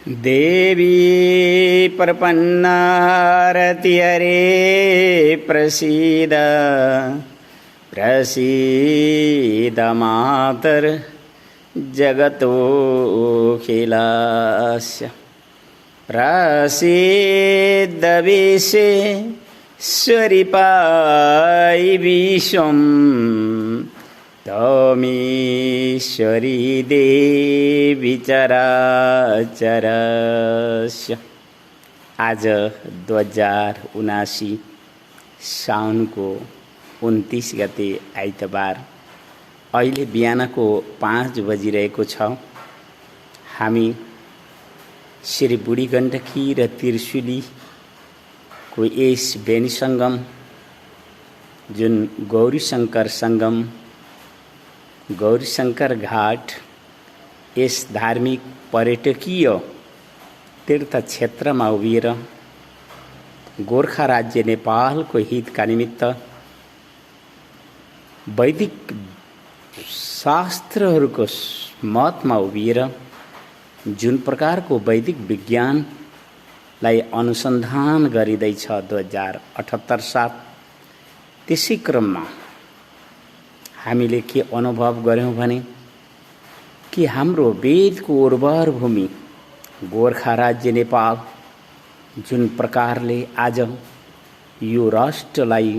देवी प्रपन्नारति हरे प्रसीद प्रसीद मातर जगतोऽखिलस्य प्रसीद विश्वेश्वरि पाहि विश्वं तमीश्वरी देवी चराचरस्य। आज 2079 साउनको 29 गते आइतबार अहिले बिहानको 5 बजिरहेको छ। हामी श्री बुढी गण्डकी र त्रिशुलीको यस बेनी सङ्गम जुन गौरीशङ्कर सङ्गम गौरीशङ्कर घाट यस धार्मिक पर्यटकीय तीर्थ क्षेत्रमा उभिएर गोर्खा राज्य नेपालको हितका निमित्त वैदिक शास्त्रहरूको मतमा उभिएर जुन प्रकारको वैदिक विज्ञानलाई अनुसन्धान गरिँदैछ 2078 साल, त्यसै क्रममा हामीले के अनुभव गर्यौं भने कि हाम्रो वेदको उर्वर भूमि गोर्खा राज्य नेपाल जुन प्रकारले आज यो राष्ट्रलाई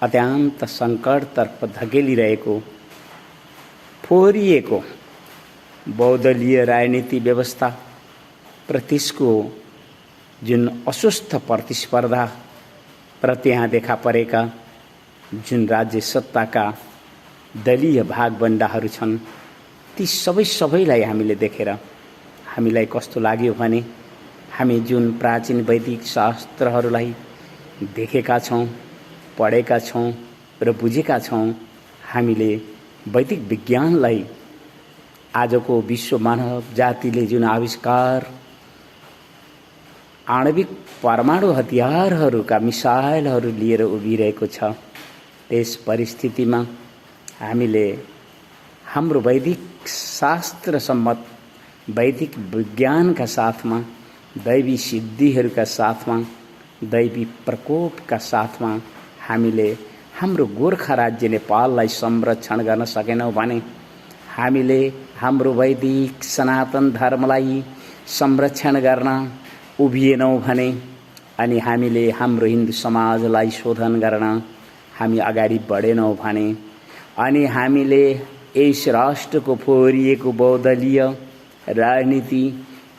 अत्यन्त सङ्कटतर्फ धकेलिरहेको फोहोरिएको बहुदलीय राजनीति व्यवस्था र त्यसको जुन अस्वस्थ प्रतिस्पर्धा र त्यहाँ देखा परेका जुन राज्य सत्ताका दलीय भागबण्डाहरू छन्, ती सबैलाई हामीले देखेर हामीलाई कस्तो लाग्यो भने हामी जुन प्राचीन वैदिक शास्त्रहरूलाई देखेका छौँ, पढेका छौँ र बुझेका छौँ, हामीले वैदिक विज्ञानलाई आजको विश्व मानव जातिले जुन आविष्कार आणविक परमाणु हतियारहरूका मिसाइलहरू लिएर उभिरहेको छ, त्यस परिस्थितिमा हामीले हाम्रो वैदिक शास्त्र सम्मत वैदिक विज्ञानका साथमा दैवी सिद्धिहरूका साथमा दैवी प्रकोपका साथमा हामीले हाम्रो गोर्खा राज्य नेपाललाई संरक्षण गर्न सकेनौँ भने, हामीले हाम्रो वैदिक सनातन धर्मलाई संरक्षण गर्न उभिएनौँ भने, अनि हामीले हाम्रो हिन्दू समाजलाई शोधन गर्न हामी अगाडि बढेनौँ भने, अनि हामीले यस राष्ट्रको फोहोरिएको बहुदलीय राजनीति,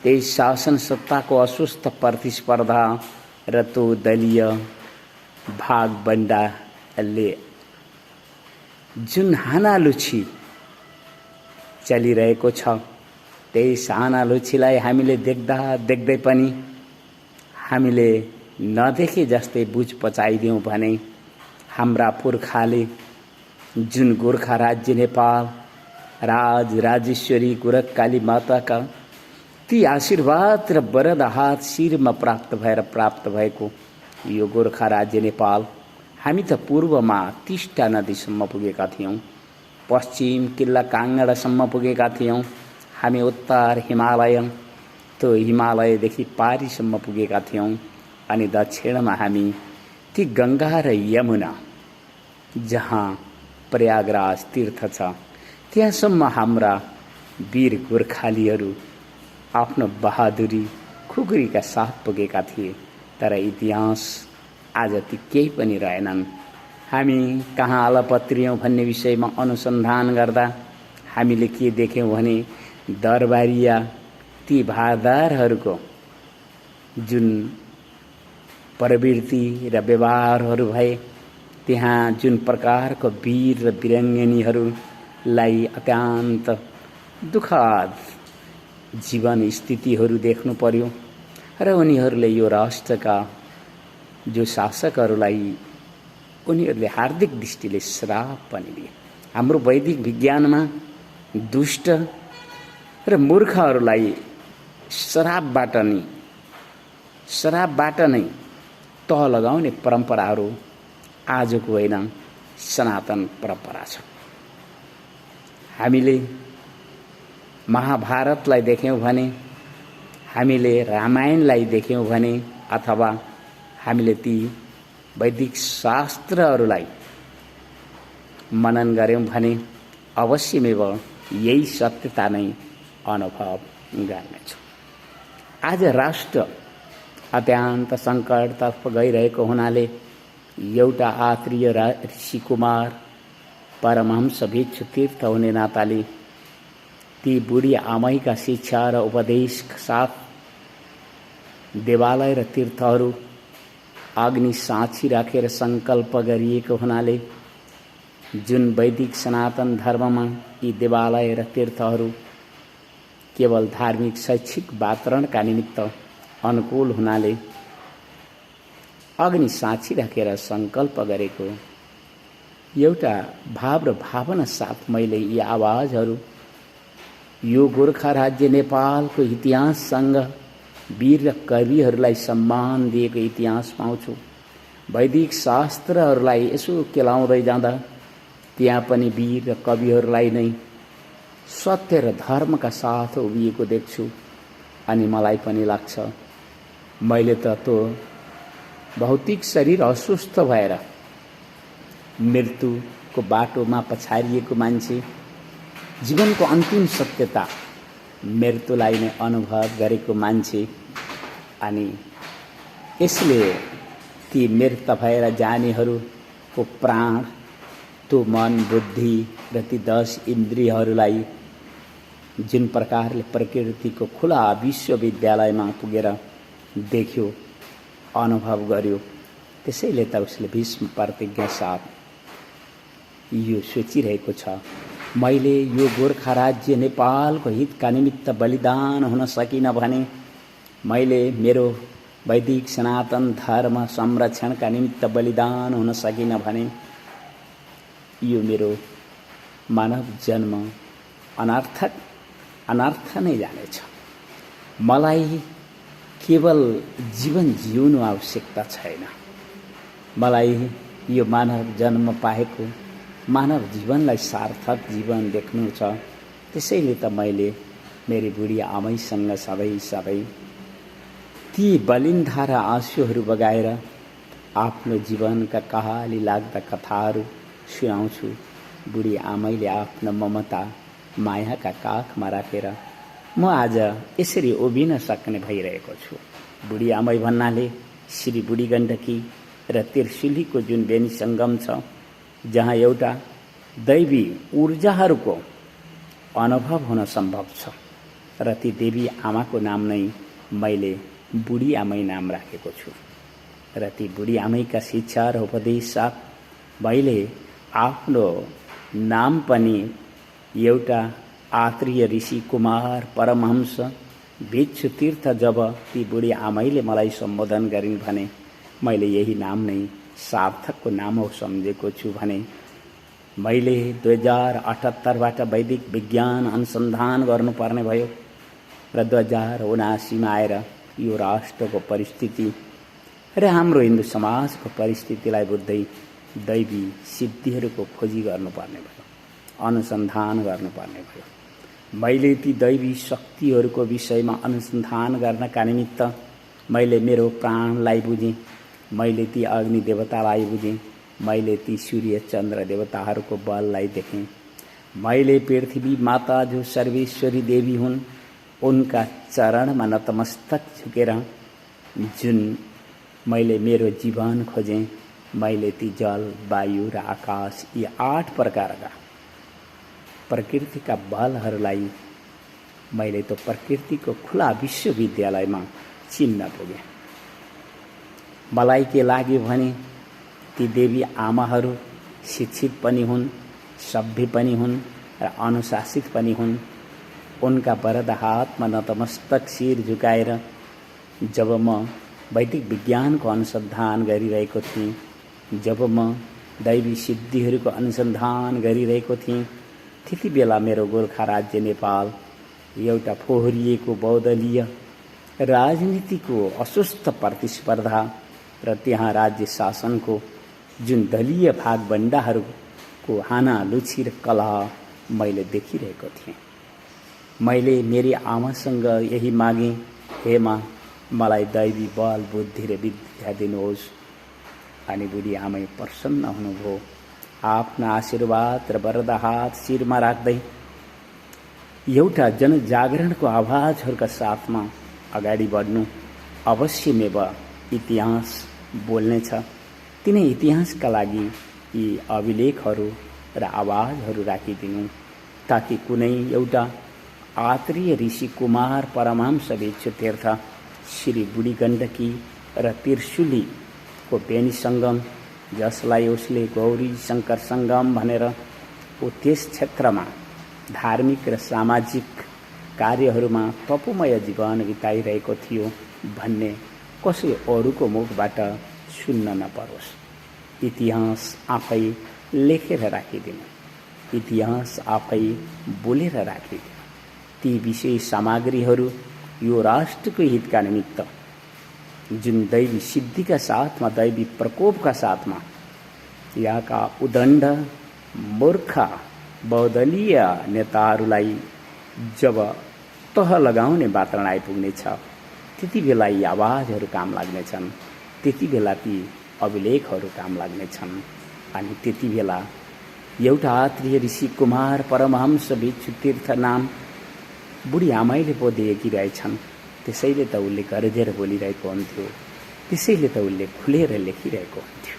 त्यस शासन सत्ताको अस्वस्थ प्रतिस्पर्धा र त्यो दलीय भागबण्डाले जुन हानालुछी चलिरहेको छ, त्यस हानालुछीलाई हामीले देख्दै पनि हामीले नदेखे जस्तै बुझ पचाइदियौँ भने हाम्रा पुर्खाले जुन गोर्खा राज्य नेपाल राजेश्वरी गोरखकाली माताका ती आशीर्वाद र वरद हात शिरमा प्राप्त भएको यो गोर्खा राज्य नेपाल, हामी त पूर्वमा टिस्टा नदीसम्म पुगेका थियौँ, पश्चिम किल्ला काङ्गडासम्म पुगेका थियौँ, हामी उत्तर हिमालय त्यो हिमालयदेखि पारीसम्म पुगेका थियौँ, अनि दक्षिणमा हामी ती गङ्गा र यमुना जहाँ प्रयागराज तीर्थ छ त्यहाँसम्म हाम्रा वीर गोर्खालीहरू आफ्नो बहादुरी खुकुरीका साथ पुगेका थिए। तर इतिहास आज ती केही पनि रहेनन्। हामी कहाँ अलपत्रियौँ भन्ने विषयमा अनुसन्धान गर्दा हामीले के देख्यौँ भने दरबारिया ती भारदारहरूको जुन प्रवृत्ति र व्यवहारहरू भए, त्यहाँ जुन प्रकारको वीर र वीराङ्गनीहरूलाई अत्यन्त दुःखद जीवन स्थितिहरू देख्नु पर्यो र उनीहरूले यो राष्ट्रका जो शासकहरूलाई उनीहरूले हार्दिक दृष्टिले श्राप पनि दिए। हाम्रो वैदिक विज्ञानमा दुष्ट र मूर्खहरूलाई श्रापबाट नै तह लगाउने परम्पराहरू आजको होइन, सनातन परम्परा छ। हामीले महाभारतलाई देख्यौँ भने हामीले रामायणलाई देख्यौँ भने अथवा हामीले ती वैदिक शास्त्रहरूलाई मनन गऱ्यौँ भने अवश्यमेव यही सत्यता नै अनुभव गर्नेछौँ। आज राष्ट्र अत्यन्त सङ्कटतर्फ गइरहेको हुनाले एउटा आत्रीय ऋषि कुमार परमहंस भिक्षु तीर्थ हुने नाताले ती बुढी आमैका शिक्षा र उपदेशका साथ देवालय र तीर्थहरू अग्नि साक्षी राखेर सङ्कल्प गरिएको हुनाले जुन वैदिक सनातन धर्ममा यी देवालय र तीर्थहरू केवल धार्मिक शैक्षिक वातावरणका निमित्त अनुकूल हुनाले अग्नि साक्षी राखेर सङ्कल्प गरेको एउटा भाव र भावना साथ मैले यी आवाजहरू यो गोर्खा राज्य नेपालको इतिहाससँग वीर र कविहरूलाई सम्मान दिएको इतिहास पाउँछु। वैदिक शास्त्रहरूलाई यसो केलाउँदै जाँदा त्यहाँ पनि वीर र कविहरूलाई नै सत्य र धर्मका साथ उभिएको देख्छु। अनि मलाई पनि लाग्छ मैले त त्यो भौतिक शरीर अस्वस्थ भएर मृत्युको बाटोमा पछारिएको मान्छे जीवनको अन्तिम सत्यता मृत्युलाई नै अनुभव गरेको मान्छे अनि यसले ती मृत भएर जानेहरूको प्राण त्यो मन बुद्धि र ती 10 इन्द्रियहरूलाई जुन प्रकारले प्रकृतिको खुला विश्वविद्यालयमा पुगेर देख्यो अनुभव गर्यो त्यसैले त उसले भीष्म प्रतिज्ञा साथ यो सोचिरहेको छ मैले यो गोर्खा राज्य नेपालको हितका निमित्त बलिदान हुन सकिन भने मैले मेरो वैदिक सनातन धर्म संरक्षणका निमित्त बलिदान हुन सकिन भने यो मेरो मानव जन्म अनर्थ नै जानेछ। मलाई केवल जीवन जिउनु आवश्यकता छैन। मलाई यो मानव जन्म पाएको मानव जीवनलाई सार्थक जीवन देख्नु छ। त्यसैले त मैले मेरी बुढी आमैसँग सधैँ ती बलिन्धा र आँसुहरू बगाएर आफ्नो जीवनका कहाली लाग्दा कथाहरू सुनाउँछु। बुढी आमैले आफ्नो ममता मायाका काखमा राखेर म आज यसरी उभिन सक्ने भइरहेको छु। बुढी आमै भन्नाले श्री बुढी गण्डकी र त्रिशुलीको जुन बेनी सङ्गम छ जहाँ एउटा दैवी ऊर्जाहरूको अनुभव हुन सम्भव छ र ती देवी आमाको नाम नै मैले बुढी आमै नाम राखेको छु र ती बुढी आमैका शिक्षा र उपदेश साथ मैले आफ्नो नाम पनि एउटा आत्रीय ऋषि कुमार परमहंस भिक्षु तीर्थ जब ती बुढी आमैले मलाई सम्बोधन गरिन् भने मैले यही नाम नै सार्थकको नाम हो सम्झेको छु भने मैले 2078बाट वैदिक विज्ञान अनुसन्धान गर्नुपर्ने भयो र 2079मा आएर यो राष्ट्रको परिस्थिति र हाम्रो हिन्दू समाजको परिस्थितिलाई बुझ्दै दैवी सिद्धिहरूको खोजी गर्नुपर्ने भयो, अनुसन्धान गर्नुपर्ने भयो। मैले ती दैवी शक्तिहरूको विषयमा अनुसन्धान गर्नका निमित्त मैले मेरो प्राणलाई बुझेँ, मैले ती अग्नि देवतालाई बुझेँ, मैले ती सूर्य चन्द्र देवताहरूको बललाई देखेँ, मैले पृथ्वी माता जो सर्वेश्वरी देवी हुन् उनका चरणमा नतमस्तक झुकेर जुन मैले मेरो जीवन खोजेँ, मैले ती जल वायु र आकाश यी 8 प्रकारका प्रकृतिका बलहरूलाई मैले तो प्रकृतिको खुला विश्वविद्यालयमा चिन्न पुगेँ। मलाई के लाग्यो भने ती देवी आमाहरू शिक्षित पनि हुन्, सभ्य पनि हुन् र अनुशासित पनि हुन्। उनका वरद हातमा नतमस्तक शिर झुकाएर जब म वैदिक विज्ञानको अनुसन्धान गरिरहेको थिएँ, जब म दैवी सिद्धिहरूको अनुसन्धान गरिरहेको थिएँ, त्यति बेला मेरो गोर्खा राज्य नेपाल एउटा फोहोरिएको बहुदलीय राजनीतिको अस्वस्थ प्रतिस्पर्धा र त्यहाँ राज्य शासनको जुन दलीय भागभण्डाहरूको हानालुछी र कलह मैले देखिरहेको थिएँ। मैले मेरी आमासँग यही मागेँ हे माँ, मलाई दैवी बल बुद्धि र विद्या दिनुहोस्। अनि बुढी आमै प्रसन्न हुनुभयो। आफ्ना आशीर्वाद र वरद हात शिरमा राख्दै एउटा जनजागरणको आवाजहरूका साथमा अगाडि बढ्नु अवश्यमेव इतिहास बोल्नेछ। तिनै इतिहासका लागि यी अभिलेखहरू र आवाजहरू राखिदिनु, ताकि कुनै एउटा आत्रीय ऋषि कुमार परमहंस भिक्षु तीर्थ श्री बुढी गण्डकी र त्रिशुलीको बेनी सङ्गम, जसलाई उसले गौरी शङ्कर सङ्गम भनेर त्यस क्षेत्रमा धार्मिक र सामाजिक कार्यहरूमा तपोमय जीवन बिताइरहेको थियो भन्ने कसै अरूको मुखबाट सुन्न नपरोस्। इतिहास आफै लेखेर राखिदिनु, इतिहास आफै बोलेर राखिदिनु। ती विशेष सामग्रीहरू यो राष्ट्रको हितका निमित्त, जुन दैवी सिद्धिका साथमा, दैवी प्रकोपका साथमा यहाँका उदण्ड मूर्ख बहुदलीय नेताहरूलाई जब तह लगाउने वातावरण आइपुग्नेछ, त्यति बेला यी आवाजहरू काम लाग्नेछन्, त्यति बेला ती अभिलेखहरू काम लाग्नेछन्। अनि त्यति बेला एउटा आत्रीय ऋषि कुमार परमहंस भिक्षु तीर्थ नाम बुढी आमाईले पो दिएकी रहेछन्। त्यसैले त उसले गरजेर बोलिरहेको हुन्थ्यो, त्यसैले त उसले खुलेर लेखिरहेको हुन्थ्यो।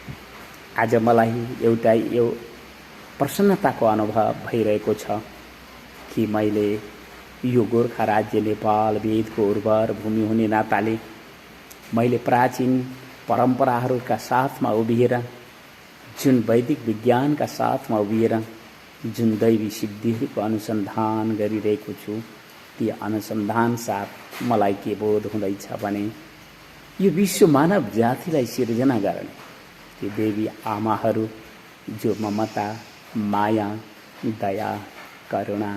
आज मलाई एउटा यो प्रसन्नताको अनुभव भइरहेको छ कि मैले यो गोर्खा राज्य नेपाल वेदको उर्वर भूमि हुने नाताले मैले प्राचीन परम्पराहरूका साथमा उभिएर, जुन वैदिक विज्ञानका साथमा उभिएर जुन दैवी सिद्धिहरूको अनुसन्धान गरिरहेको छु, ती अनुसन्धान साथ मलाई के बोध हुँदैछ भने यो विश्व मानव जातिलाई सिर्जना गर्ने ती देवी आमाहरू जो ममता, माया, दया, करुणा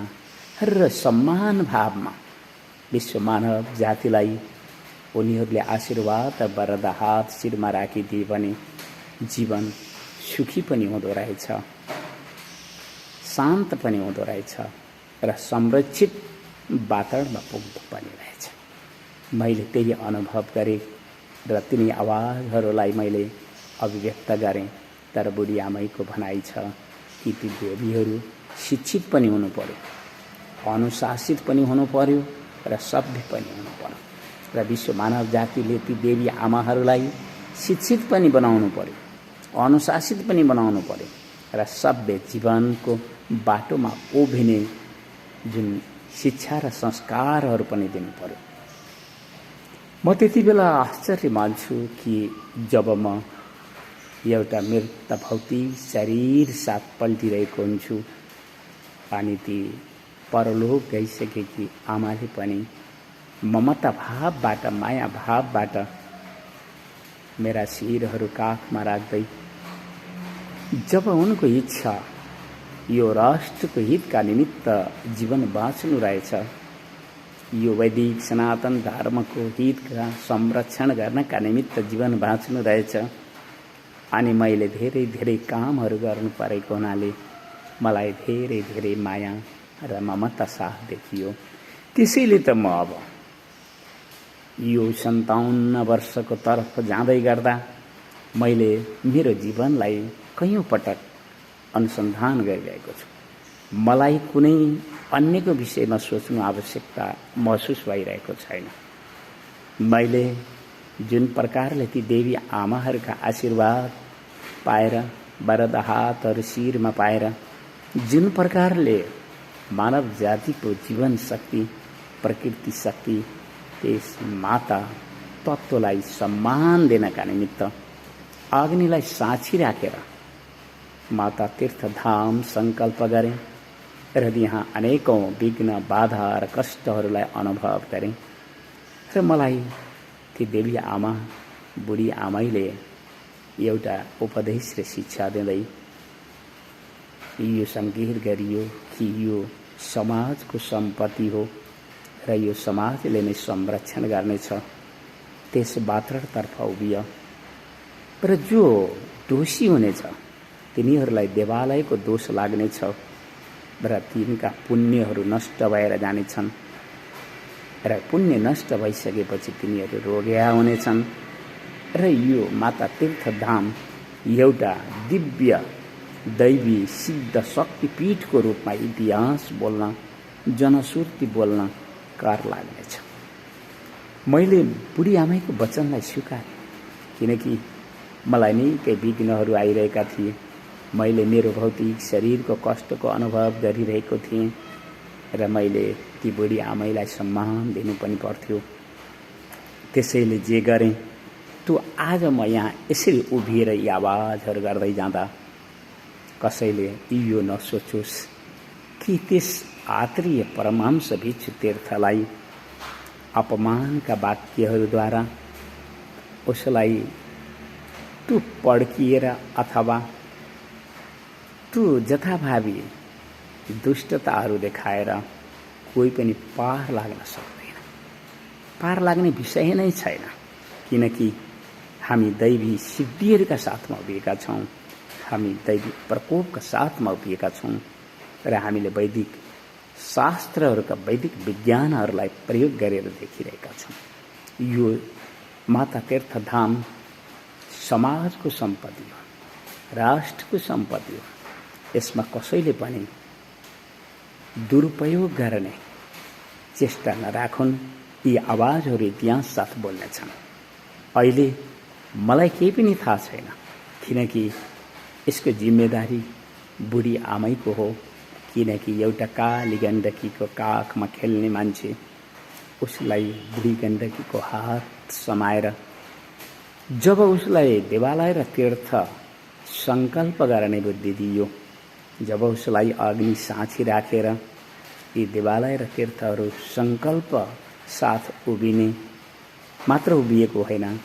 र सम्मान भावमा विश्व मानव जातिलाई उनीहरूले आशीर्वाद र वरद हात शिरमा राखिदिए भने जीवन सुखी पनि हुँदो रहेछ, शान्त पनि हुँदो रहेछ र संरक्षित वातावरणमा पुग्दो पनि रहेछ। मैले त्यही अनुभव गरेँ र तिनी आवाजहरूलाई मैले अभिव्यक्त गरेँ। तर बुढी आमैको भनाइ छ कि ती देवीहरू शिक्षित पनि हुनु पर्यो, अनुशासित पनि हुनु पर्यो र सभ्य पनि हुनु पर्यो। र विश्व मानव जातिले ती देवी आमाहरूलाई शिक्षित पनि बनाउनु पर्यो, अनुशासित पनि बनाउनु पर्यो र सभ्य जीवनको बाटोमा उभिने जुन शिक्षा र संस्कारहरू पनि दिनु पर्यो। म त्यति बेला आश्चर्य मान्छु कि जब म एउटा मृत भौतिक शरीर साथ पल्टिरहेको हुन्छु अनि ती परलोक गइसकेकी आमाले पनि ममता भावबाट, माया भावबाट मेरा शिरहरू काखमा राख्दै जब उनको इच्छा यो राष्ट्रको हितका निमित्त जीवन बाँच्नु रहेछ, यो वैदिक सनातन धर्मको हितका संरक्षण गर्नका निमित्त जीवन बाँच्नु रहेछ अनि मैले धेरै धेरै कामहरू गर्नु परेको हुनाले मलाई धेरै धेरै माया र ममता साथ देखियो। त्यसैले त म अब यो 57 वर्षको तर्फ जाँदै गर्दा मैले मेरो जीवनलाई कयौं पटक अनुसन्धान गरिरहेको छु। मलाई कुनै अन्यको विषयमा सोच्नु आवश्यकता महसुस भइरहेको छैन। मैले जुन प्रकारले ती देवी आमाहरूका आशीर्वाद पाएर, वरद हातहरू शिरमा पाएर, जुन प्रकारले मानव जातिको जीवन शक्ति, प्रकृति शक्ति, त्यस माता तत्त्वलाई सम्मान दिनका निमित्त अग्निलाई साक्षी राखेर माता तीर्थधाम सङ्कल्प गरेँ र यहाँ अनेकौं विघ्न, बाधा र कष्टहरूलाई अनुभव गरेँ र मलाई ती देवी आमा, बुढी आमैले एउटा उपदेश र शिक्षा दिँदै यो सङ्केत गरियो कि यो समाजको सम्पत्ति हो र यो समाजले नै संरक्षण गर्नेछ। त्यस वातावरणतर्फ उभिय र जो दोषी हुनेछ तिनीहरूलाई देवालयको दोष लाग्नेछ र तिनका पुण्यहरू नष्ट भएर जानेछन् र पुण्य नष्ट भइसकेपछि तिनीहरू रोगिया हुनेछन् र यो माता तीर्थधाम एउटा दिव्य दैवी सिद्ध शक्तिपीठको रूपमा इतिहास बोल्न, जनश्रुति बोल्न कर लाग्नेछ। मैले बुढी आमैको वचनलाई स्वीकारेँ, किनकि मलाई निकै विघ्नहरू आइरहेका थिए। मैले मेरो भौतिक शरीरको कष्टको अनुभव गरिरहेको थिएँ र मैले ती बुढी आमैलाई सम्मान दिनु पनि पर्थ्यो। त्यसैले जे गरेँ त्यो आज म यहाँ यसरी उभिएर यी आवाजहरू गर्दै जाँदा कसैले यो नसोचोस् कि त्यस आत्रीय परमहंस भिक्षु तीर्थलाई अपमानका वाक्यहरूद्वारा उसलाई टु पड्किएर अथवा टु जथाभावी दुष्टताहरू देखाएर कोही पनि पार लाग्न सक्दैन। पार लाग्ने विषय नै छैन, किनकि हामी दैवी सिद्धिहरूका साथमा उभिएका छौँ, हामी दैवी प्रकोपका साथमा उभिएका छौँ र हामीले वैदिक शास्त्रहरूका वैदिक विज्ञानहरूलाई प्रयोग गरेर देखिरहेका छौँ। यो माता तीर्थधाम समाजको सम्पत्ति हो, राष्ट्रको सम्पत्ति हो। यसमा कसैले पनि दुरुपयोग गर्ने चेष्टा नराखुन्। यी आवाजहरू इतिहास साथ बोल्नेछन्। अहिले मलाई केही पनि थाहा छैन, किनकि यसको जिम्मेदारी बुढी आमैको हो। किनकि एउटा काली गण्डकीको काखमा खेल्ने मान्छे उसलाई बुढी गण्डकीको हात समाएर जब उसलाई देवालय र तीर्थ सङ्कल्प गर्ने बुद्धि दिइयो, जब उसलाई अग्नि साँची राखेर यी देवालय र तीर्थहरू सङ्कल्प साथ उभिने मात्र उभिएको होइन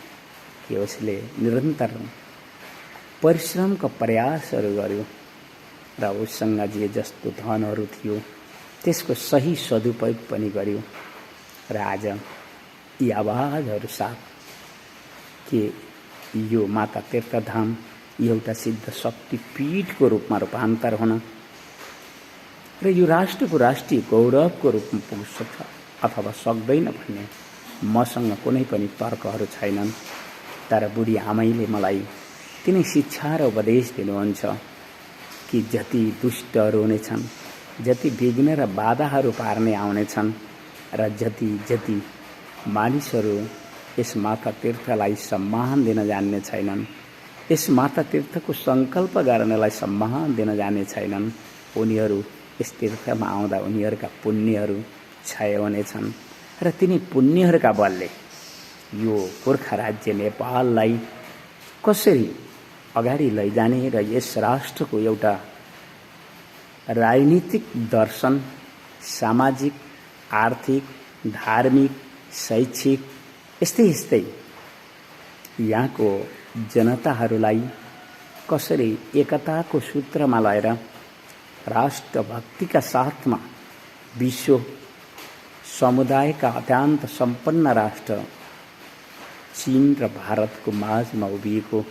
कि उसले निरन्तर परिश्रमको प्रयासहरू गर्यो र उसँग जे जस्तो धनहरू थियो त्यसको सही सदुपयोग पनि गर्यो र आज यी आवाजहरू साथ कि यो माता तीर्थधाम एउटा सिद्ध शक्तिपीठको रूपमा रूपान्तर हुन र यो राष्ट्रको राष्ट्रिय गौरवको रूपमा पुग्न सक्छ अथवा सक्दैन भन्ने मसँग कुनै पनि तर्कहरू छैनन्। तर बुढी आमैले मलाई तिनै शिक्षा र उपदेश दिनुहुन्छ कि जति दुष्टहरू हुनेछन्, जति विघ्न र बाधाहरू पार्ने आउनेछन् र जति मानिसहरू यस माता तीर्थलाई सम्मान दिन जान्ने छैनन्, यस माता तीर्थको सङ्कल्प गर्नलाई सम्मान दिन जान्ने छैनन्, उनीहरू यस तीर्थमा आउँदा उनीहरूका पुण्यहरू क्षय हुनेछन् र तिनी पुण्यहरूका बलले यो गोर्खा राज्य नेपाललाई कसरी अगाडि लैजाने र यस राष्ट्रको एउटा राजनीतिक दर्शन, सामाजिक, आर्थिक, धार्मिक, शैक्षिक यस्तै यहाँको जनताहरूलाई कसरी एकताको सूत्रमा लगाएर राष्ट्रभक्तिका साथमा विश्व समुदायका अत्यन्त सम्पन्न राष्ट्र चीन र भारतको माझमा उभिएको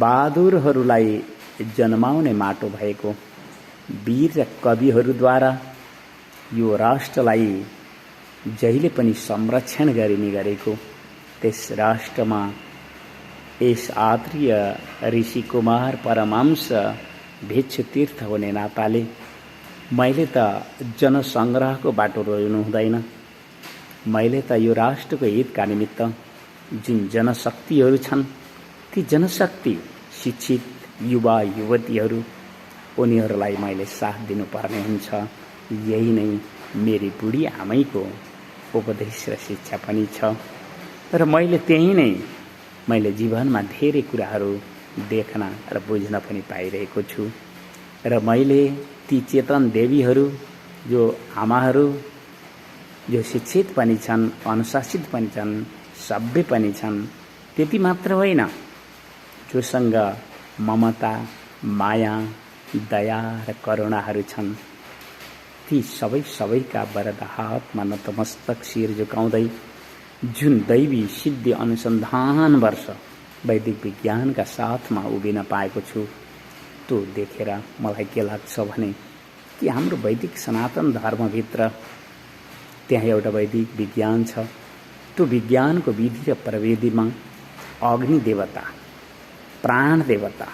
बहादुरहरूलाई जन्माउने माटो भएको वीर र कविहरूद्वारा यो राष्ट्रलाई जहिले पनि संरक्षण गरिने गरेको त्यस राष्ट्रमा यस आत्रीय ऋषि कुमार परमहंस भिक्षु तीर्थ हुने नाताले मैले त जनसङ्ग्रहको बाटो रोज्नु हुँदैन। मैले त यो राष्ट्रको हितका निमित्त जुन जनशक्तिहरू छन् ती जनशक्ति शिक्षित युवा युवतीहरू उनीहरूलाई मैले साथ दिनुपर्ने हुन्छ। यही नै मेरी बुढी आमैको उपदेश र शिक्षा पनि छ र मैले त्यही नै मैले जीवनमा धेरै कुराहरू देख्न र बुझ्न पनि पाइरहेको छु र मैले ती चेतन देवीहरू जो आमाहरू जो शिक्षित पनि छन्, अनुशासित पनि छन्, सभ्य पनि छन्, त्यति मात्र होइन जोसँग ममता, माया, दया र करुणाहरू छन्, ती सबैका वरद हातमा नतमस्तक शिर झुकाउँदै जुन दैवी सिद्धि अनुसन्धान वर्ष वैदिक विज्ञानका साथमा उभिन पाएको छु त्यो देखेर मलाई के लाग्छ भने कि हाम्रो वैदिक सनातन धर्मभित्र त्यहाँ एउटा वैदिक विज्ञान छ। त्यो विज्ञानको विधि र प्रविधिमा अग्नि देवता, प्राण देवता,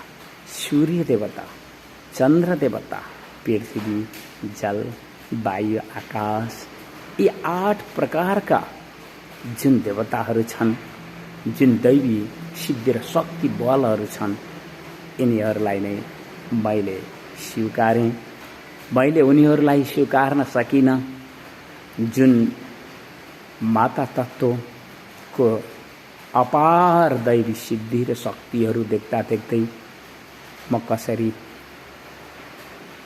सूर्य देवता, चन्द्र देवता, पृथ्वी, जल, वायु, आकाश, यी 8 प्रकारका जुन देवताहरू छन्, जुन दैवी सिद्धि र शक्ति बलहरू छन्, यिनीहरूलाई नै मैले स्वीकारेँ। मैले उनीहरूलाई स्वीकार्न सकिनँ। जुन माता तत्त्वको अपार दैवी सिद्धि र शक्तिहरू देख्दा देख्दै म कसरी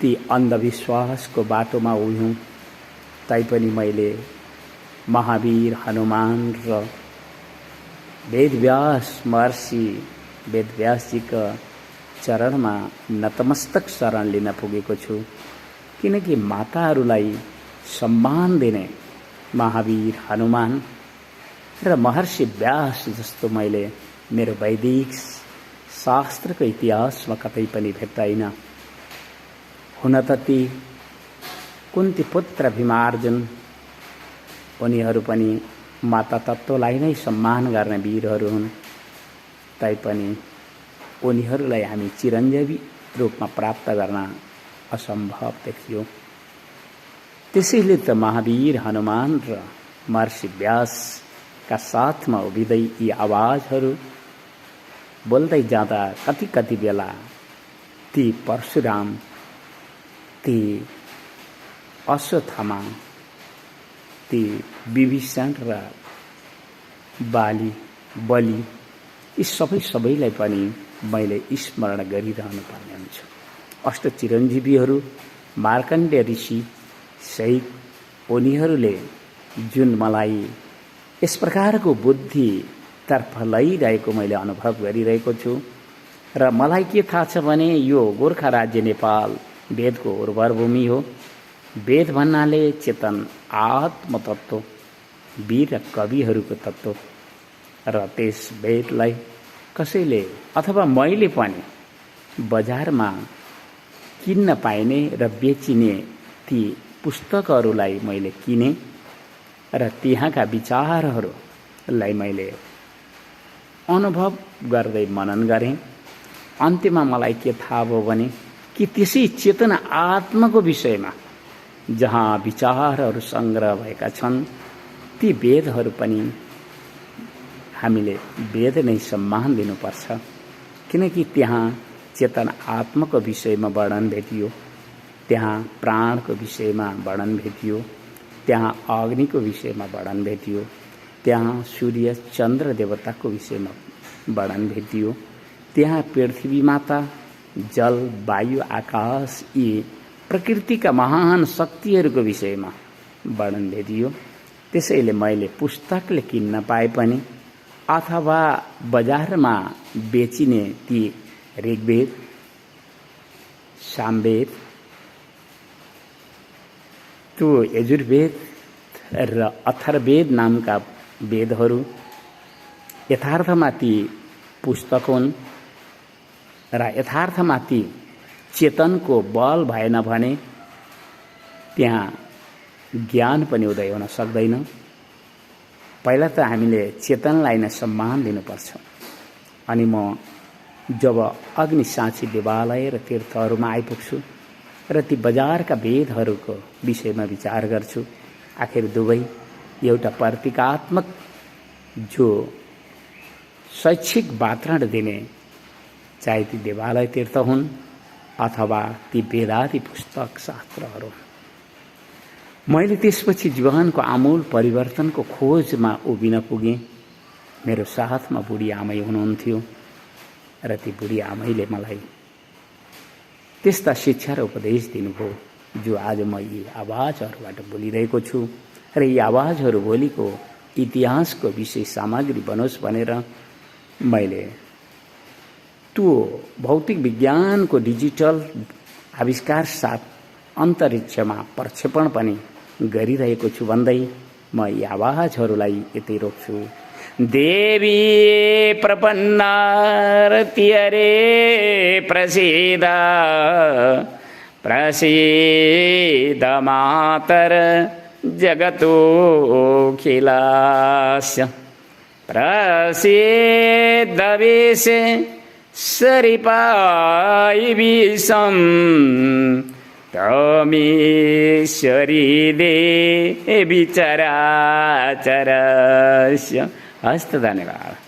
ती अन्धविश्वासको बाटोमा उभिउँ। तैपनि मैले महावीर हनुमान र वेदव्यास महर्षि वेदव्यासजीका चरणमा नतमस्तक शरण लिन पुगेको छु। किनकि माताहरूलाई सम्मान दिने महावीर हनुमान र महर्षि व्यास जस्तो मैले मेरो वैदिक शास्त्रको इतिहासमा कतै पनि भेट्टाइन। हुन त ती कुन्ती पुत्र भीमार्जुन, उनीहरू पनि माता तत्त्वलाई नै सम्मान गर्ने वीरहरू हुन्। तैपनि उनीहरूलाई हामी चिरञ्जीवी रूपमा प्राप्त गर्न असम्भव देखियो। त्यसैले त महावीर हनुमान र महर्षि व्यासका साथमा उभिँदै यी आवाजहरू बोल्दै जाँदा कति कति बेला ती परशुराम, ती अश्वत्थामा, ती विभीषण र बलि यी सबैलाई पनि मैले स्मरण गरिरहनु पर्ने हुन्छ। अष्ट चिरञ्जीवीहरू मार्कण्डेय ऋषि सहित उनीहरूले जुन मलाई यस प्रकारको बुद्धितर्फ लैरहेको मैले अनुभव गरिरहेको छु। र मलाई के थाहा छ भने यो गोर्खा राज्य नेपाल वेदको उर्वर भूमि हो। वेद भन्नाले चेतन आत्मतत्त्व, वीर र कविहरूको तत्त्व। र त्यस वेदलाई कसैले अथवा मैले पनि बजारमा किन्न पाइने र बेचिने ती पुस्तकहरूलाई मैले किने र त्यहाँका विचारहरूलाई मैले अनुभव गर्दै मनन गरेँ। अन्त्यमा मलाई के थाहा भयो भने कि त्यसै चेतना आत्माको विषयमा जहाँ विचारहरू सङ्ग्रह भएका छन्, ती वेदहरू पनि हामीले वेद नै सम्मान दिनुपर्छ। किनकि त्यहाँ चेतन आत्माको विषयमा वर्णन भेटियो, त्यहाँ प्राणको विषयमा वर्णन भेटियो, त्यहाँ अग्निको विषयमा वर्णन भेटियो, त्यहाँ सूर्य चन्द्र देवताको विषयमा वर्णन भेटियो, त्यहाँ पृथ्वी माता, जल, वायु, आकाश यी प्रकृतिका महान शक्तिहरूको विषयमा वर्णन भेटियो। त्यसैले मैले पुस्तकले किन्न पाए पनि अथवा बजारमा बेचिने ती ऋग्वेद, सामवेद, त्यो यजुर्वेद र अथर्ववेद नामका वेदहरू यथार्थमा ती पुस्तक हुन् र यथार्थमा ती चेतनको बल भएन भने त्यहाँ ज्ञान पनि उदय हुन सक्दैन। पहिला त हामीले चेतनलाई नै सम्मान दिनुपर्छ। अनि म जब अग्निसाक्षी देवालय र तीर्थहरूमा आइपुग्छु र ती बजारका वेदहरूको विषयमा विचार गर्छु, आखिर दुवै एउटा प्रतीकात्मक जो शैक्षिक वातावरण दिने, चाहे ती देवालय तीर्थ हुन् अथवा ती वेदादि पुस्तक शास्त्रहरू। मैले त्यसपछि जीवनको आमूल परिवर्तनको खोजमा उभिन पुगेँ। मेरो साथमा बुढी आमै हुनुहुन्थ्यो र ती बुढी आमैले मलाई त्यस्ता शिक्षा र उपदेश दिनुभयो जो आज म यी आवाजहरूबाट बोलिरहेको छु। र यी आवाजहरू भोलिको इतिहासको विषय सामग्री बनोस् भनेर मैले त्यो भौतिक विज्ञानको डिजिटल आविष्कार साथ अन्तरिक्षमा प्रक्षेपण पनि गरिरहेको छु भन्दै म यी आवाजहरूलाई यतै रोक्छु। देवी प्रपन्नार्तिहरे प्रसीद प्रसीद मातर जगतोऽखिलस्य प्रसीदविषे सरिपायि विषम् त्वमीश्वरी देवी चराचरस्य। हस्त धन्यवाद।